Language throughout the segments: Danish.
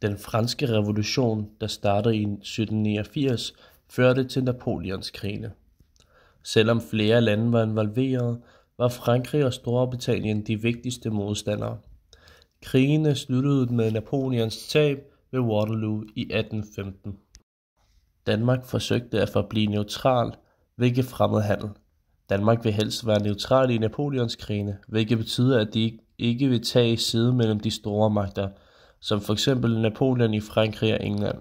Den franske revolution, der startede i 1789, førte til Napoleonskrigene. Selvom flere lande var involveret, var Frankrig og Storbritannien de vigtigste modstandere. Krigene sluttede med Napoleons tab ved Waterloo i 1815. Danmark forsøgte at forblive neutral, hvilket fremmede handel. Danmark vil helst være neutral i Napoleonskrigene, hvilket betyder, at de ikke vil tage side mellem de store magter, som f.eks. Napoleon i Frankrig og England.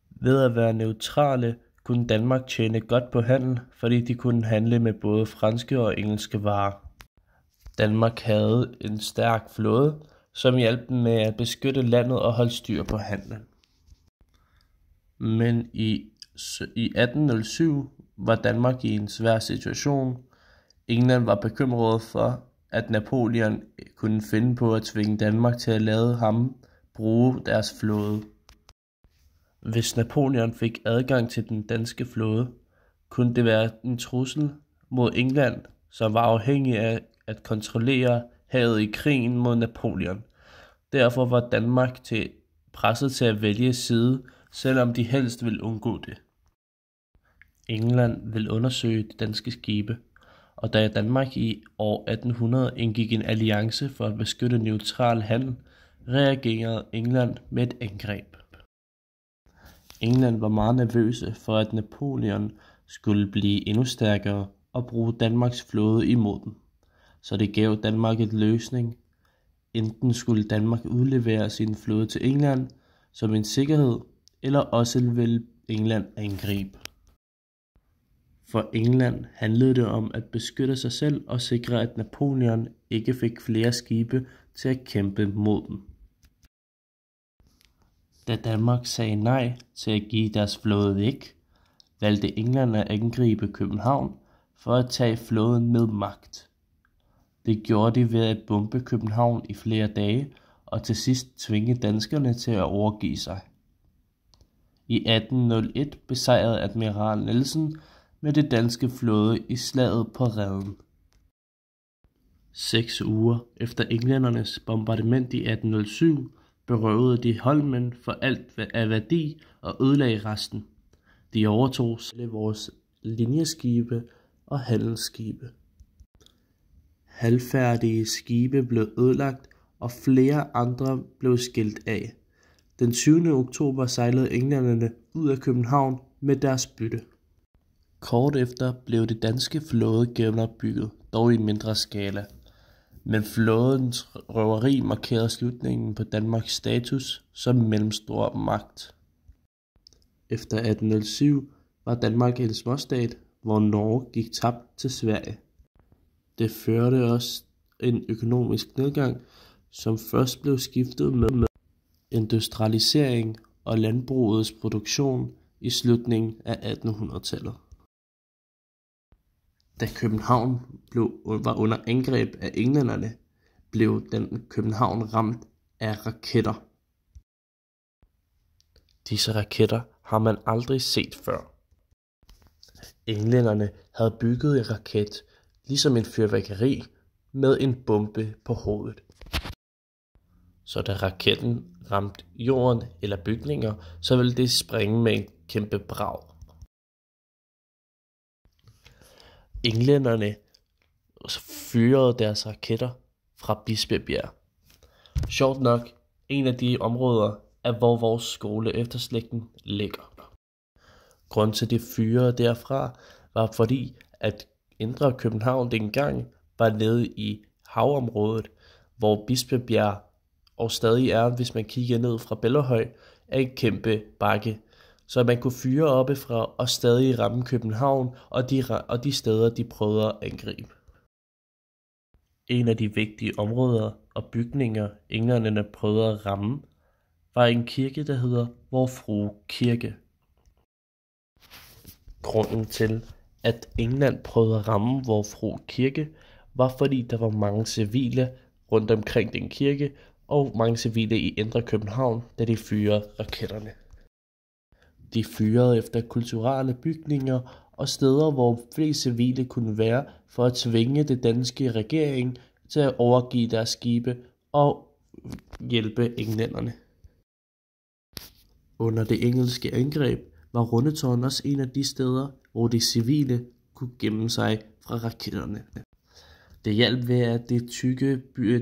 Ved at være neutrale kunne Danmark tjene godt på handel, fordi de kunne handle med både franske og engelske varer. Danmark havde en stærk flåde, som hjalp dem med at beskytte landet og holde styr på handlen. Men i 1807 var Danmark i en svær situation. England var bekymret for, at Napoleon kunne finde på at tvinge Danmark til at lade ham bruge deres flåde. Hvis Napoleon fik adgang til den danske flåde, kunne det være en trussel mod England, som var afhængig af at kontrollere havet i krigen mod Napoleon. Derfor var Danmark presset til at vælge side, selvom de helst ville undgå det. England ville undersøge de danske skibe, og da Danmark i år 1800 indgik en alliance for at beskytte neutral handel, reagerede England med et angreb. England var meget nervøse for, at Napoleon skulle blive endnu stærkere og bruge Danmarks flåde imod dem, så det gav Danmark et løsning. Enten skulle Danmark udlevere sin flåde til England som en sikkerhed, eller også ville England angribe. For England handlede det om at beskytte sig selv og sikre, at Napoleon ikke fik flere skibe til at kæmpe mod dem. Da Danmark sagde nej til at give deres flåde væk, valgte England at angribe København for at tage flåden med magt. Det gjorde de ved at bombe København i flere dage og til sidst tvinge danskerne til at overgive sig. I 1801 besejrede admiral Nielsen med det danske flåde i slaget på Reden. 6 uger efter englændernes bombardement i 1807 berøvede de Holmen for alt af værdi og ødelagde resten. De overtog selv vores linjeskibe og handelsskibe. Halvfærdige skibe blev ødelagt, og flere andre blev skilt af. Den 20. oktober sejlede englænderne ud af København med deres bytte. Kort efter blev det danske flåde genopbygget, dog i mindre skala. Men flådens røveri markerede slutningen på Danmarks status som mellemstor magt. Efter 1807 var Danmark en småstat, hvor Norge gik tabt til Sverige. Det førte også en økonomisk nedgang, som først blev skiftet med industrialisering og landbrugets produktion i slutningen af 1800-tallet. Da København var under angreb af englænderne, blev København ramt af raketter. Disse raketter har man aldrig set før. Englænderne havde bygget en raket, ligesom en fyrværkeri, med en bombe på hovedet. Så da raketten ramte jorden eller bygninger, så ville det springe med en kæmpe brag. Englænderne fyrede deres raketter fra Bispebjerg. Sjovt nok, en af de områder er, hvor vores skole Efterslægten ligger. Grunden til det fyrede derfra var fordi, at Indre København dengang var nede i havområdet, hvor Bispebjerg og stadig er, hvis man kigger ned fra Bellahøj, er en kæmpe bakke. Så man kunne fyre oppefra og stadig ramme København og de steder, de prøvede at angribe. En af de vigtige områder og bygninger, englænderne prøvede at ramme, var en kirke, der hedder Vor Frue Kirke. Grunden til, at England prøvede at ramme Vor Frue Kirke, var fordi der var mange civile rundt omkring den kirke, og mange civile i Indre København, da de fyrede raketterne. De fyrede efter kulturelle bygninger og steder, hvor flest civile kunne være, for at tvinge det danske regering til at overgive deres skibe og hjælpe englænderne. Under det engelske angreb var Rundetårn også en af de steder, hvor de civile kunne gemme sig fra raketterne. Det hjalp ved, at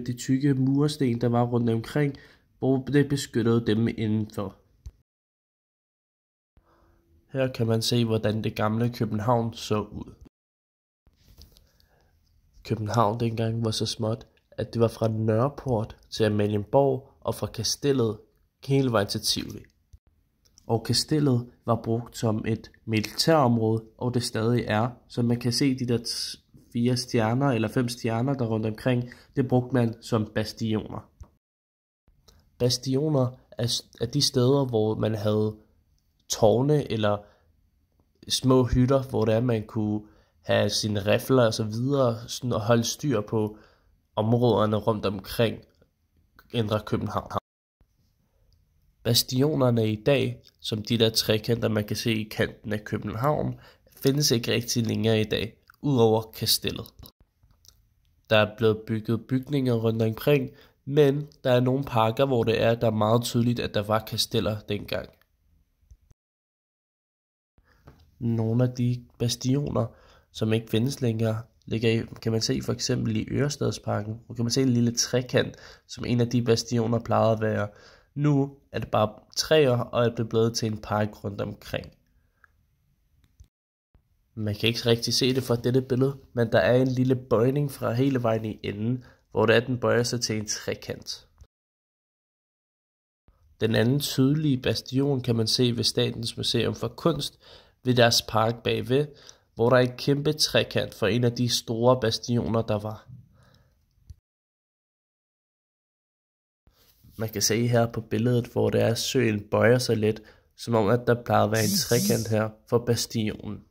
de tykke mursten, der var rundt omkring, hvor det beskyttede dem indenfor. Her kan man se, hvordan det gamle København så ud. København dengang var så småt, at det var fra Nørreport til Amalienborg og fra Kastellet hele vejen til Tivoli. Og Kastellet var brugt som et militærområde, og det stadig er, så man kan se de der 4 stjerner eller 5 stjerner der rundt omkring, det brugte man som bastioner. Bastioner er de steder, hvor man havde tårne eller små hytter, hvor det er, man kunne have sine rifler og så videre, sådan og holde styr på områderne rundt omkring indre København. Bastionerne i dag, som de der trekanter, man kan se i kanten af København, findes ikke rigtig længere i dag, udover Kastellet. Der er blevet bygget bygninger rundt omkring, men der er nogle parker, hvor der er meget tydeligt, at der var kasteller dengang. Nogle af de bastioner, som ikke findes længere, kan man se for eksempel i Ørestadsparken, hvor kan man se en lille trekant, som en af de bastioner plejede at være. Nu er det bare træer, og er det blevet til en park rundt omkring. Man kan ikke rigtig se det fra dette billede, men der er en lille bøjning fra hele vejen i enden, hvor den bøjer sig til en trekant. Den anden tydelige bastion kan man se ved Statens Museum for Kunst, ved deres park bagved, hvor der er en kæmpe trekant for en af de store bastioner, der var. Man kan se her på billedet, hvor det er, at søen bøjer sig lidt, som om at der plejer at være en trekant her for bastionen.